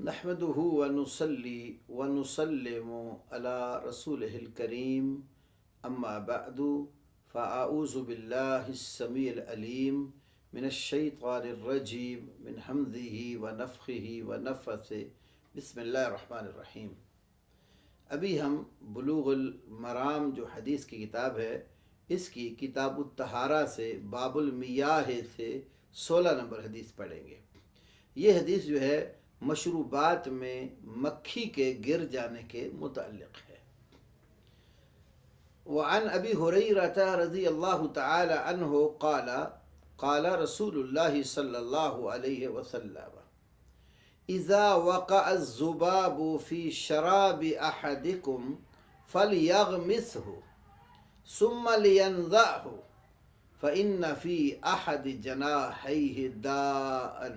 نحمده ونصلي ونسلم على رسوله الكريم اما بعد فاعوذ بالله السميع العليم من الشيطان الرجيم من حمزه ونفخه ونفثه بسم اللہ الرحمن الرحیم۔ ابھی ہم بلوغ المرام جو حدیث کی کتاب ہے اس کی کتاب الطہارہ سے باب المیاہ سے 16 نمبر حدیث پڑھیں گے۔ یہ حدیث جو ہے مشروبات میں مکھی کے گر جانے کے متعلق ہے۔ وعن ابی ہریرہ رضی اللہ تعالی عنہ قال قال رسول اللہ صلی اللہ علیہ وسلم اذا وقع الذباب في شراب احدكم فليغمسه ثم لينزعه فإن في احد جناحيه داء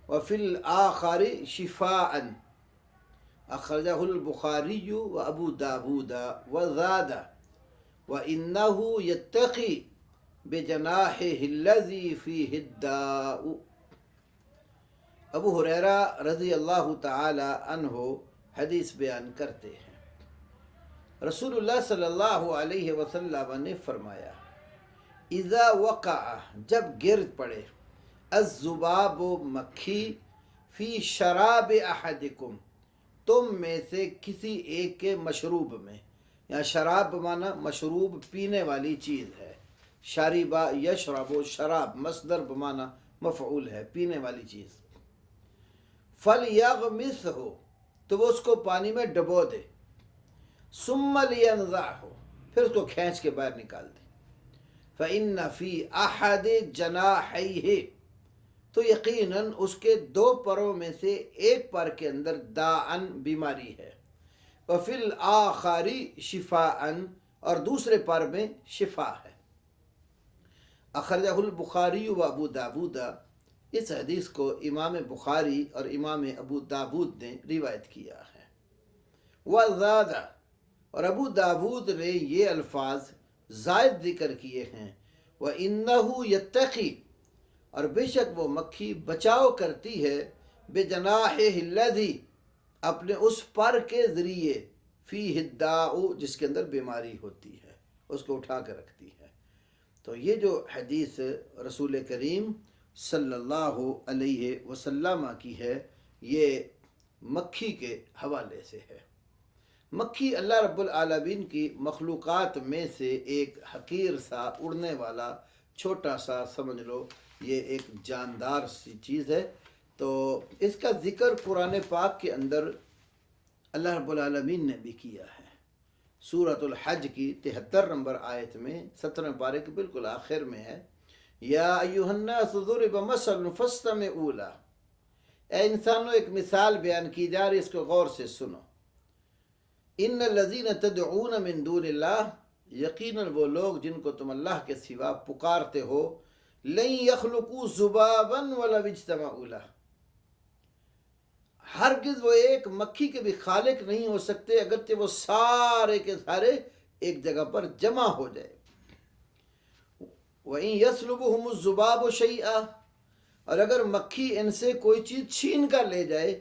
وفي الآخر شفاء اخرجہ البخاری و ابو داود وزاد وإنه يتقي بجناحه الذي فيه الداء۔ ابو ہریرہ رضی اللہ تعالی عنہ حدیث بیان کرتے ہیں، رسول اللہ صلی اللہ علیہ وسلم نے فرمایا اذا وقع جب گرد پڑے الذباب مکھی فی شراب احدکم تم میں سے کسی ایک کے مشروب میں، یا شراب بمانا مشروب پینے والی چیز ہے، شاربہ یشرب شراب مصدر بمانا مفعول ہے پینے والی چیز۔ فَلْيَغْمِسْهُ تو وہ اس کو پانی میں ڈبو دے، ثُمَّ لِيَنْزَعْهُ پھر اس کو کھینچ کے باہر نکال دے۔ فَإِنَّ فِي أَحَدِ جَنَاحَيْهِ تو یقیناً اس کے دو پروں میں سے ایک پر کے اندر داعن بیماری ہے، وفی الآخر شفاء اور دوسرے پر میں شفا ہے۔ اخرجہ البخاری و ابو داود، اس حدیث کو امام بخاری اور امام ابو داود نے روایت کیا ہے۔ وزاد اور ابو داود نے یہ الفاظ زائد ذکر کیے ہیں، وَإِنَّهُ يَتَّقِي اور بے شک وہ مکھی بچاؤ کرتی ہے بجناحہ الذی اپنے اس پر کے ذریعے فیہ الداء جس کے اندر بیماری ہوتی ہے، اس کو اٹھا کر رکھتی ہے۔ تو یہ جو حدیث رسول کریم صلی اللہ علیہ وسلم کی ہے یہ مکھی کے حوالے سے ہے۔ مکھی اللہ رب العالمین کی مخلوقات میں سے ایک حقیر سا اڑنے والا چھوٹا سا سمجھ لو یہ ایک جاندار سی چیز ہے۔ تو اس کا ذکر قرآن پاک کے اندر اللہ رب العالمین نے بھی کیا ہے۔ سورۃ الحج کی 73 نمبر آیت میں 17 پارے کے بالکل آخر میں ہے، یا ایھا الناس ضرب مثل فاستمعوا لہ، اے انسانوں ایک مثال بیان کی جا رہی، اس کو غور سے سنو۔ ان الذین تدعون من دون اللہ یقیناً وہ لوگ جن کو تم اللہ کے سوا پکارتے ہو، لن یخلقوا ذبابا ولو اجتمعوا لہ، ہرگز وہ ایک مکھی کے بھی خالق نہیں ہو سکتے اگرچہ وہ سارے کے سارے ایک جگہ پر جمع ہو جائے۔ وَإِن يَسْلُبُهُمُ الذُّبَابُ شَيْئًا اور اگر مکھی ان سے کوئی چیز چھین کر لے جائے،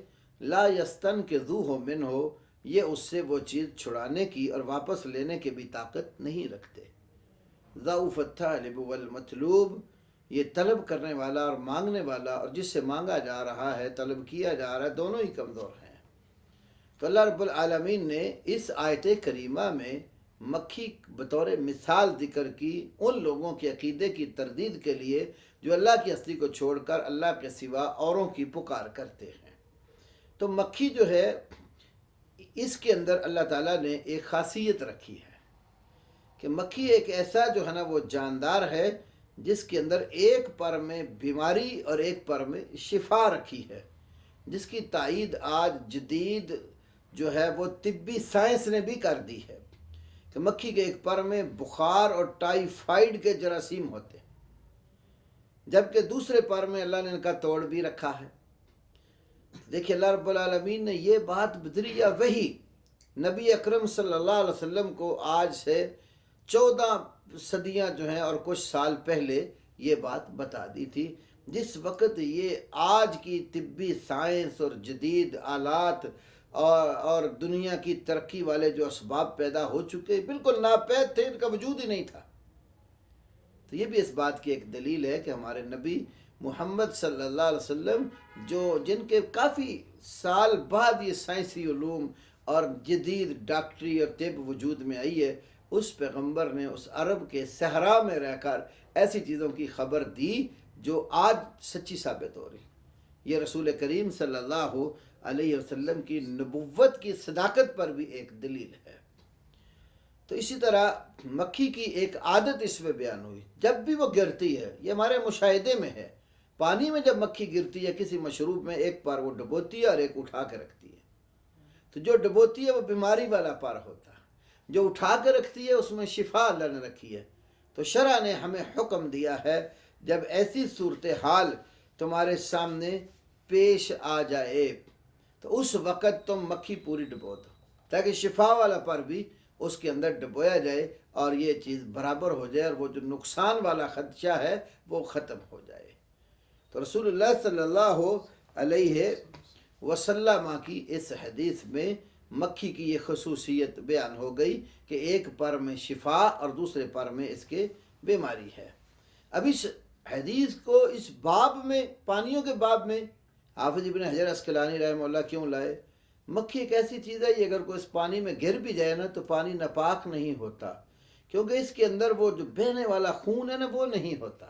لا يَسْتَنْقِذُوهُ مِنْهُ یہ اس سے وہ چیز چھڑانے کی اور واپس لینے کی بھی طاقت نہیں رکھتے۔ ضعف الطالب والمطلوب یہ طلب کرنے والا اور مانگنے والا اور جس سے مانگا جا رہا ہے طلب کیا جا رہا ہے دونوں ہی کمزور ہیں۔ تو اللہ رب العالمین نے اس آیت کریمہ میں مکھی بطور مثال ذکر کی ان لوگوں کے عقیدے کی تردید کے لیے جو اللہ کی ہستی کو چھوڑ کر اللہ کے سوا اوروں کی پکار کرتے ہیں۔ تو مکھی جو ہے اس کے اندر اللہ تعالیٰ نے ایک خاصیت رکھی ہے کہ مکھی ایک ایسا جو ہے نا وہ جاندار ہے جس کے اندر ایک پر میں بیماری اور ایک پر میں شفا رکھی ہے، جس کی تائید آج جدید جو ہے وہ طبی سائنس نے بھی کر دی ہے کہ مکھی کے ایک پر میں بخار اور ٹائیفائیڈ کے جراثیم ہوتے ہیں، جبکہ دوسرے پر میں اللہ نے ان کا توڑ بھی رکھا ہے۔ دیکھیے اللہ رب العالمین نے یہ بات بذریعہ وحی نبی اکرم صلی اللہ علیہ وسلم کو آج سے 14 صدیاں جو ہیں اور کچھ سال پہلے یہ بات بتا دی تھی، جس وقت یہ آج کی طبی سائنس اور جدید آلات اور دنیا کی ترقی والے جو اسباب پیدا ہو چکے بالکل ناپید تھے، ان کا وجود ہی نہیں تھا۔ تو یہ بھی اس بات کی ایک دلیل ہے کہ ہمارے نبی محمد صلی اللہ علیہ وسلم جن کے کافی سال بعد یہ سائنسی علوم اور جدید ڈاکٹری اور طب وجود میں آئی ہے، اس پیغمبر نے اس عرب کے صحرا میں رہ کر ایسی چیزوں کی خبر دی جو آج سچی ثابت ہو رہی۔ یہ رسول کریم صلی اللہ علیہ وسلم کی نبوت کی صداقت پر بھی ایک دلیل ہے۔ تو اسی طرح مکھی کی ایک عادت اس میں بیان ہوئی، جب بھی وہ گرتی ہے، یہ ہمارے مشاہدے میں ہے، پانی میں جب مکھی گرتی ہے کسی مشروب میں، ایک پار وہ ڈبوتی ہے اور ایک اٹھا کے رکھتی ہے۔ تو جو ڈبوتی ہے وہ بیماری والا پار ہوتا ہے، جو اٹھا کے رکھتی ہے اس میں شفا اللہ نے رکھی ہے۔ تو شرع نے ہمیں حکم دیا ہے جب ایسی صورتحال تمہارے سامنے پیش آ جائے تو اس وقت تم مکھی پوری ڈبو دو، تاکہ شفا والا پر بھی اس کے اندر ڈبویا جائے اور یہ چیز برابر ہو جائے، اور وہ جو نقصان والا خدشہ ہے وہ ختم ہو جائے۔ تو رسول اللہ صلی اللہ علیہ وسلم کی اس حدیث میں مکھی کی یہ خصوصیت بیان ہو گئی کہ ایک پر میں شفا اور دوسرے پر میں اس کے بیماری ہے۔ اب اس حدیث کو اس باب میں، پانیوں کے باب میں حافظ ابن حجر عسقلانی رحمہ اللہ کیوں لائے؟ مکھی ایک ایسی چیز ہے، یہ اگر کوئی اس پانی میں گر بھی جائے نا تو پانی ناپاک نہیں ہوتا، کیونکہ اس کے اندر وہ جو بہنے والا خون ہے نا وہ نہیں ہوتا۔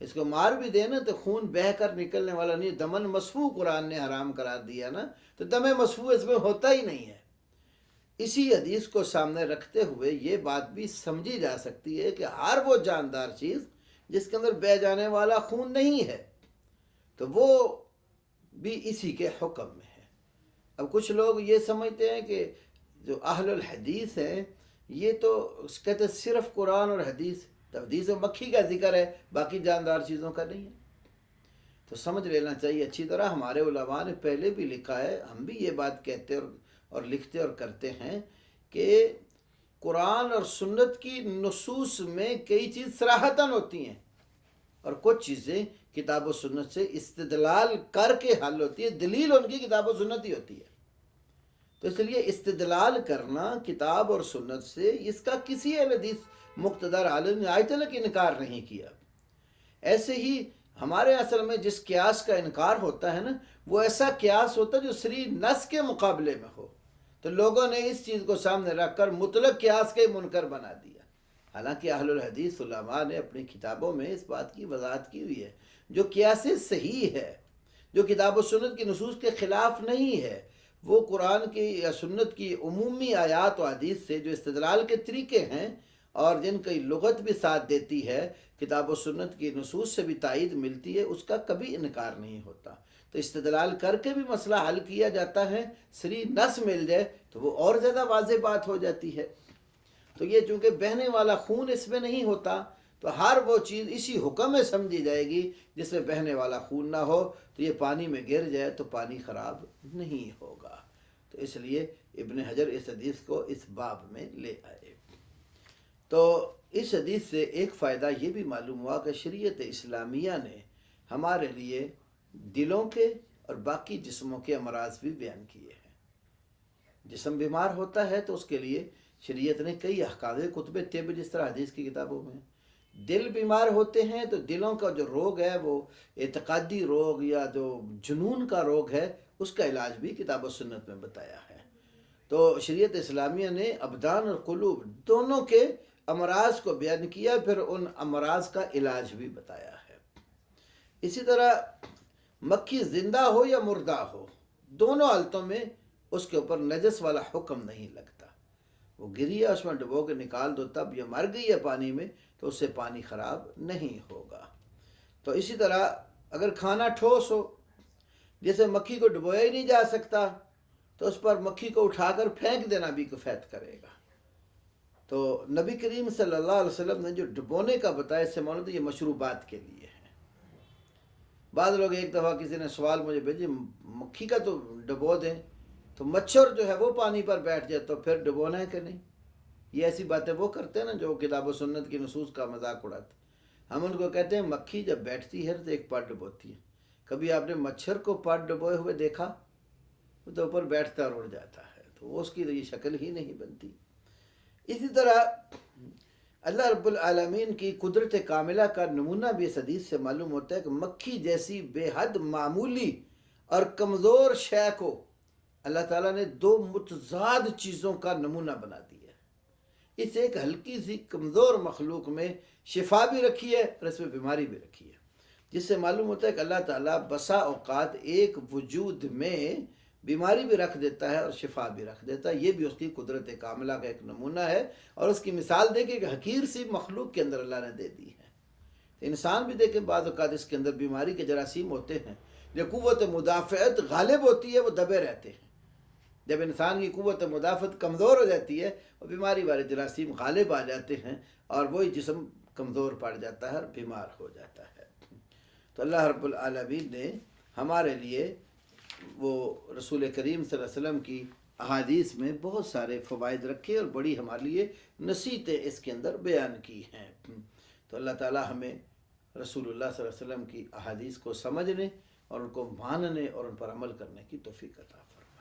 اس کو مار بھی دے نا تو خون بہہ کر نکلنے والا نہیں، دمن مسفوح قرآن نے حرام قرار دیا نا، تو دم مسفوح اس میں ہوتا ہی نہیں ہے۔ اسی حدیث کو سامنے رکھتے ہوئے یہ بات بھی سمجھی جا سکتی ہے کہ ہر وہ جاندار چیز جس کے اندر بہہ جانے والا خون نہیں ہے تو وہ بھی اسی کے حکم میں ہے۔ اب کچھ لوگ یہ سمجھتے ہیں کہ جو اہل الحدیث ہیں یہ تو کہتے صرف قرآن اور حدیث، تو حدیث و مکھی کا ذکر ہے، باقی جاندار چیزوں کا نہیں ہے۔ تو سمجھ لینا چاہیے اچھی طرح، ہمارے علماء نے پہلے بھی لکھا ہے، ہم بھی یہ بات کہتے اور لکھتے اور کرتے ہیں کہ قرآن اور سنت کی نصوص میں کئی چیز صراحتاً ہوتی ہیں اور کچھ چیزیں کتاب و سنت سے استدلال کر کے حل ہوتی ہے، دلیل ان کی کتاب و سنت ہی ہوتی ہے۔ تو اس لیے استدلال کرنا کتاب اور سنت سے اس کا کسی اہل حدیث مقتدر عالم نے آج تک انکار نہیں کیا۔ ایسے ہی ہمارے اصل میں جس قیاس کا انکار ہوتا ہے نا، وہ ایسا قیاس ہوتا ہے جو صریح نص کے مقابلے میں ہو، تو لوگوں نے اس چیز کو سامنے رکھ کر مطلق قیاس کے منکر بنا دیا۔ حالانکہ اہل الحدیث علماء نے اپنی کتابوں میں اس بات کی وضاحت کی ہوئی ہے، جو قیاس صحیح ہے، جو کتاب و سنت کی نصوص کے خلاف نہیں ہے، وہ قرآن کی یا سنت کی عمومی آیات و حدیث سے جو استدلال کے طریقے ہیں اور جن کی لغت بھی ساتھ دیتی ہے، کتاب و سنت کی نصوص سے بھی تائید ملتی ہے، اس کا کبھی انکار نہیں ہوتا۔ تو استدلال کر کے بھی مسئلہ حل کیا جاتا ہے، صریح نص مل جائے تو وہ اور زیادہ واضح بات ہو جاتی ہے۔ تو یہ چونکہ بہنے والا خون اس میں نہیں ہوتا تو ہر وہ چیز اسی حکم میں سمجھی جائے گی جس میں بہنے والا خون نہ ہو، تو یہ پانی میں گر جائے تو پانی خراب نہیں ہوگا۔ تو اس لیے ابن حجر اس حدیث کو اس باب میں لے آئے۔ تو اس حدیث سے ایک فائدہ یہ بھی معلوم ہوا کہ شریعت اسلامیہ نے ہمارے لیے دلوں کے اور باقی جسموں کے امراض بھی بیان کیے ہیں۔ جسم بیمار ہوتا ہے تو اس کے لیے شریعت نے کئی احکام، کتب طب جس طرح حدیث کی کتابوں میں، دل بیمار ہوتے ہیں تو دلوں کا جو روگ ہے وہ اعتقادی روگ یا جو جنون کا روگ ہے اس کا علاج بھی کتاب و سنت میں بتایا ہے۔ تو شریعت اسلامیہ نے ابدان اور قلوب دونوں کے امراض کو بیان کیا، پھر ان امراض کا علاج بھی بتایا ہے۔ اسی طرح مکھی زندہ ہو یا مردہ ہو، دونوں حالتوں میں اس کے اوپر نجس والا حکم نہیں لگتا۔ وہ گری ہے، اس میں ڈبو کے نکال دو، تب یہ مر گئی ہے پانی میں تو اس سے پانی خراب نہیں ہوگا۔ تو اسی طرح اگر کھانا ٹھوس ہو، جیسے مکھی کو ڈبویا ہی نہیں جا سکتا تو اس پر مکھی کو اٹھا کر پھینک دینا بھی کفایت کرے گا۔ تو نبی کریم صلی اللہ علیہ وسلم نے جو ڈبونے کا بتایا، اس سے معلوم ہے یہ مشروبات کے لیے ہے۔ بعض لوگ ایک دفعہ کسی نے سوال مجھے بھیجے، مکھی کا تو ڈبو دیں تو مچھر جو ہے وہ پانی پر بیٹھ جائے تو پھر ڈبونا ہے کہ نہیں؟ یہ ایسی باتیں وہ کرتے ہیں نا جو کتاب و سنت کی نصوص کا مذاق اڑاتے۔ ہم ان کو کہتے ہیں مکھی جب بیٹھتی ہے تو ایک پاٹ ڈبوتی ہے. کبھی آپ نے مچھر کو پاٹ ڈبوئے ہوئے دیکھا؟ وہ تو اوپر بیٹھتا اور اڑ جاتا ہے، تو اس کی تو یہ شکل ہی نہیں بنتی. اسی طرح اللہ رب العالمین کی قدرت کاملہ کا نمونہ بھی اس حدیث سے معلوم ہوتا ہے کہ مکھی جیسی بے حد معمولی اور کمزور شے کو اللہ تعالیٰ نے دو متضاد چیزوں کا نمونہ بنا دیا ہے. اس ایک ہلکی سی کمزور مخلوق میں شفا بھی رکھی ہے اور اس میں بیماری بھی رکھی ہے، جس سے معلوم ہوتا ہے کہ اللہ تعالیٰ بسا اوقات ایک وجود میں بیماری بھی رکھ دیتا ہے اور شفا بھی رکھ دیتا ہے. یہ بھی اس کی قدرت کاملہ کا ایک نمونہ ہے. اور اس کی مثال دیکھیں کہ حقیر سی مخلوق کے اندر اللہ نے دے دی ہے. انسان بھی دیکھیں بعض اوقات اس کے اندر بیماری کے جراثیم ہوتے ہیں، جو قوت مدافعت غالب ہوتی ہے وہ دبے رہتے ہیں. جب انسان کی قوت مدافعت کمزور ہو جاتی ہے اور بیماری والے جراثیم غالب آ جاتے ہیں اور وہی جسم کمزور پڑ جاتا ہے اور بیمار ہو جاتا ہے. تو اللہ رب العالمین نے ہمارے لیے وہ رسول کریم صلی اللہ علیہ وسلم کی احادیث میں بہت سارے فوائد رکھے اور بڑی ہمارے لیے نصیحتیں اس کے اندر بیان کی ہیں. تو اللہ تعالی ہمیں رسول اللہ صلی اللہ علیہ وسلم کی احادیث کو سمجھنے اور ان کو ماننے اور ان پر عمل کرنے کی توفیق عطا فرمائے.